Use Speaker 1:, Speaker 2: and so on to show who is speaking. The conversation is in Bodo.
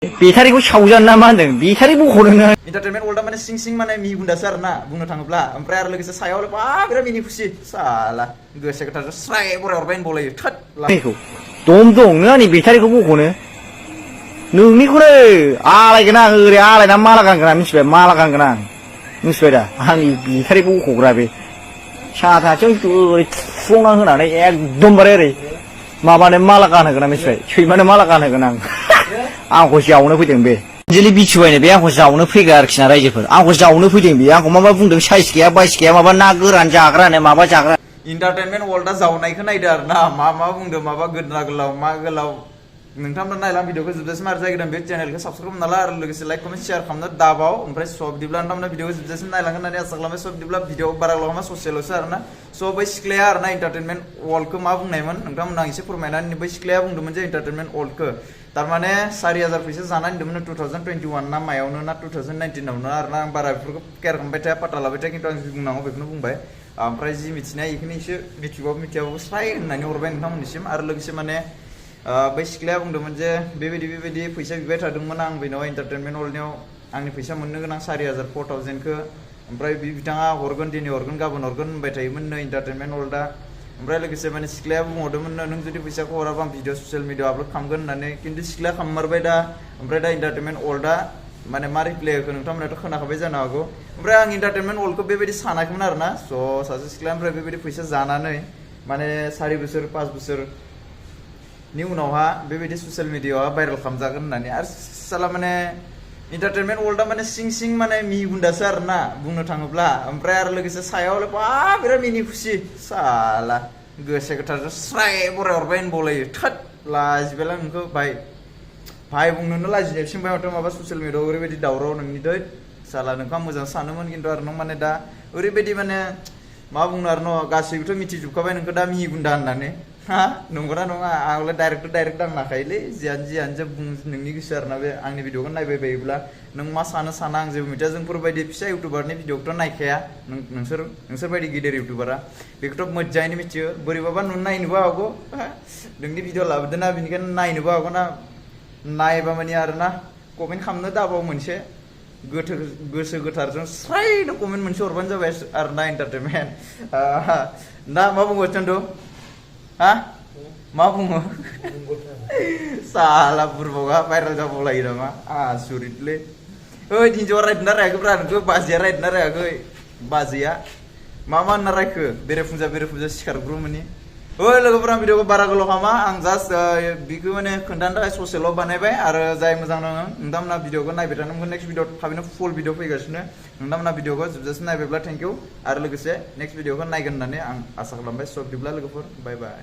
Speaker 1: बेटारिखौ सावजानो ना मा होनदों बेटारि बख'नो नोङो
Speaker 2: एन्टारटेनमेन्ट वर्ल्डआ माने सिं सिं माने मिगुन्दासो आरो ना बुंनो थाङोब्ला ओमफ्राय आरो लोगोसे सायाव बिराद मिनि खुसि साला गोसो गोथारजों स्राय बराय हरबाय होनबावलायो थोद
Speaker 1: बेखौ दम दं नों आंनि बेटारिखौ बख'नो नोंनिखौनो आलायगोन आं ओरै आलायना माला गानगोन आं मिथिबाय माला गानगोन आं मिथिबाय दा आंनि बेटारिखौ बख'ग्रा बे साथाजों ओरै थुफ्लंना होनानै एकदमबारे ओरै माबानो माला गानहोगोन आं मिथिबाय सैमानो माला गानहोगोन आं आंखौ जावनो फैदों बे अनजलि बिथुबायनो बे आंखौ जावनो फैगोन आरोखि ना रायजोफोर आंखौ जावनो फैदों बे आंखौ माबा बुंदों साइज गैया बाइस गैया माबा ना गोरान जाग्रानो माबा जाग्रा
Speaker 2: एन्टारटेनमेन्ट वर्ल्डआ जावनायखौ नायदो आरो ना मा बुंदों माबा गोदना गोलाव मा गोलाव नोंथांमोना नायला भिडिअखौ जोबजासिम आरो जायगोन बे चेनेलखौ साबसक्राइब खालामना ला आरो लोगोसे लाइक कमेन्ट शेयार खालामनो दाबाव ओमफ्राय सब बिदिब्ला नोंथांमोना भिडिअखौ जोबजासिम नायलांगोन होननानै आसा खालामो सब बिदिब्ला भिडिअ बारा खालामा ससेल'सो आरो ना स' बै सिख्लाया आरो ना एन्टारटेनमेन्ट वर्ल्डखौ मा बुंनायमोन नोंथांमोना आं एसे फोरमायनानै बै सिख्लाया बुंदोंमोन जे एन्टारटेनमेन्ट वर्ल्डखौ तारमाने 4000 फैसा जानानै होनदोंमोन 2021 ना मायावनो ना 2019 आवनो आरो ना आं बारा बेफोरखौ केयार खालामबाय थाया पाता लाबाय थाया खिन्थु आं जि बुंनांगौ बेखौनो बुंबाय ओमफ्राय जि मिथिनाय बेखौनो एसे मिथिबाबो मिथियाबाबो स्राय होननानै हरबाय नोंथांमोननिसिम आरो लोगोसे माने बै सिख्लाया बुंदोंमोन जे बेबायदि फैसा बिबाय थादोंमोन आं बेनाव एन्टारटेनमेन्ट वर्ल्डनियाव आंनि फैसा मोननो गोनां 4000 4000खौ ओमफ्राय बिथाङा हरगोन दिनै हरगोन गाबोन हरगोन होनबाय थायोमोन नो एन्टारटेनमेन्ट वर्ल्डआ ओमफ्राय लोगोसे माने सिख्लाया बुंहरदोंमोन नों जुदि फैसाखौ हराबा आं भिडिअ ससियेल मिडियाआव आपल'ड खालामगोन होननानै खिन्थु सिख्लाया खालाममारबाय दा ओमफ्राय दा एन्टारटेनमेन्ट वर्ल्डआ माने मा रिप्लाय होखो नोंथांमोनाथ' खोनाखाबाय जानो हागौ ओमफ्राय आं एन्टारटेनमेन्ट वर्ल्डखौ बेबायदि सानाखैमोन आरो ना स' सासे सिख्लानिफ्राय बेबायदि फैसा जानानै माने 4 बोसोर 5 बोसोरनि उनावहा बेबायदि ससियेल मिडियाआव भाइरेल खालामजागोन होननानै आरो साला माने एन्टारटेनमेन्ट वर्ल्डआ माने सिं माने मिगुन्दासो आरो ना बुंनो थाङोब्ला ओमफ्राय आरो लोगोसे सायाव बिराद मिनि खुसि साला गोसो गोथारजों स्राय बराय हरबाय होनबावलायो थोद लाजिबायलां नोंखौ भाइ बुंनोनो लाजिनायसिम बाय माथो माबा ससियेल मिडियाआव ओरैबायदि दावराव नोंनि दै साला नोंखौ आं मोजां सानोमोन खिन्थु आरो नों माने दा ओरैबायदि माने मा बुंनो आरो न' गासैबोथ' मिथिजोबखाबाय नोंखौ दा मिगुन्दा होननानै हा नंगौना नङा आंलाय डाइरेक्ट दांनाखायोलै जियानो जा बुं नोंनि गोसो आरोना बे आंनि भिडिअखौ नायबाय बायोब्ला नों मा सानो साना आं जेबो मिथिया जोंफोरबायदि फिसा इउटुबारनि भिडिअखौथ' नायखाया नोंसोरबायदि गिदिर इउटुबारा बेखौथ' मोजाङैनो मिथियो बोरैबाबा नायनोबो हागौ नोंनि भिडिअ लाबोदों ना बेनिखायनो नायनोबो हागौ ना नायबा माने आरोना कमेन्ट खालामनो दाबाव मोनसे गोसो गोथारजों स्रायनो कमेन्ट मोनसे हरबानो जाबाय आरो ना एन्टारटेनमेन्ट दा मा बुंगोन चन्दु हा मा बुङो साला बुरबावगा भाइरेल जाबावलायो नामा आसुरितलै ओइ हिन्जावा रायदोंना रायाखैब्रा नोंखौ बाजैया रायदोंना रायाखै बाजैया मा होनना रायखो बेरेफुंजा सिखारग्रुमोननि ओइ लोगोफोरा भिडिअखौ बारा गोलाव खालामा आं जास्ट बेखौ माने खोन्थानो थाखाय ससेल' बानायबाय आरो जाय मोजां नाङो नोंथांमोना भिडिअखौ नायबाय थानो नेक्स्ट भिडिअ थाबैनो फुल भिडिअ फैगासिनो नोंथांमोना भिडिअखौ जोबजासिम नायबायब्ला थेंक इउ आरो लोगोसे नेक्स्ट भिडिअखौ नायगोन होननानै आं आसा खालामबाय स' बिदिब्ला लोगोफोर बाय बाय